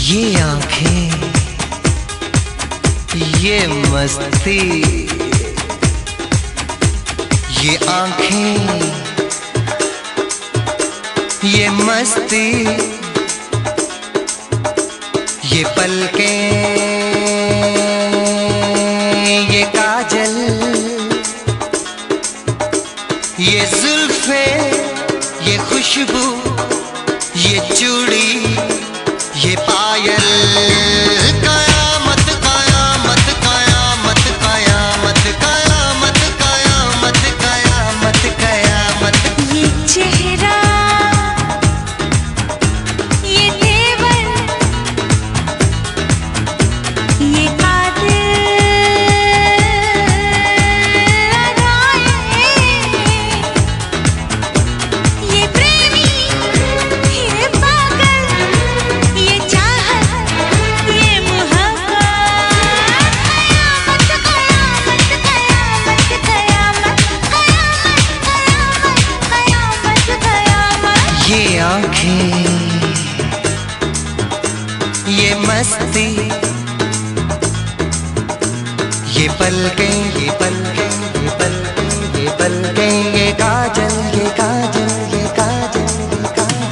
ये आंखें, ये मस्ती, ये आंखें, ये मस्ती, ये पलकें, ये काजल, ये जुल्फे, ये खुशबू, ये चूड़ी, ये पायल, कयामत कयामत कयामत कयामत कयामत कयामत कयामत कयामत। ये चेहरा, ये तेवर, ये कातिल अदाएं, ये प्रेमी, ये पागल, ये चाहत, ये मोहब्बत, कयामत कयामत कयामत कयामत कयामत कयामत। ये आंखें, ये मस्ती, ये पलकें, ये पलकें, ये पलकें, ये पलकें, ये काजल, ये काजल, ये काजल, ये काजल।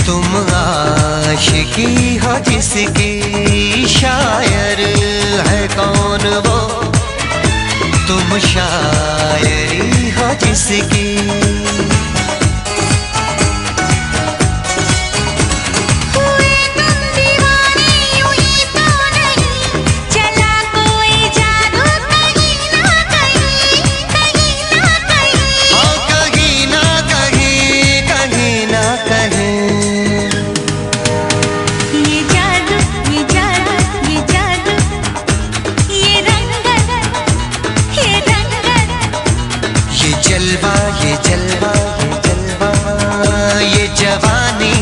तुम आशिकी हो जिसकी, शायर है कौन वो, तुम शायरी हो जिसकी। जलवा, ये जलवा, ये जलवा, ये जवानी।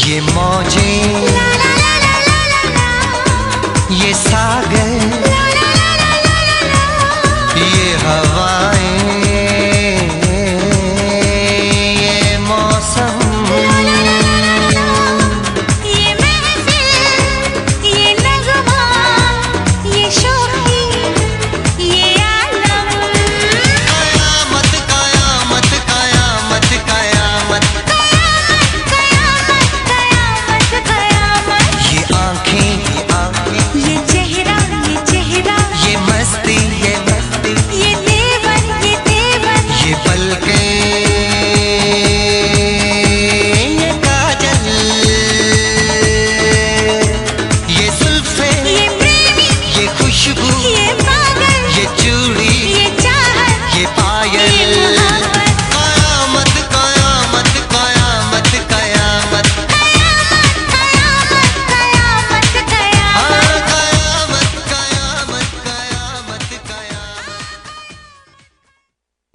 ये मौजें,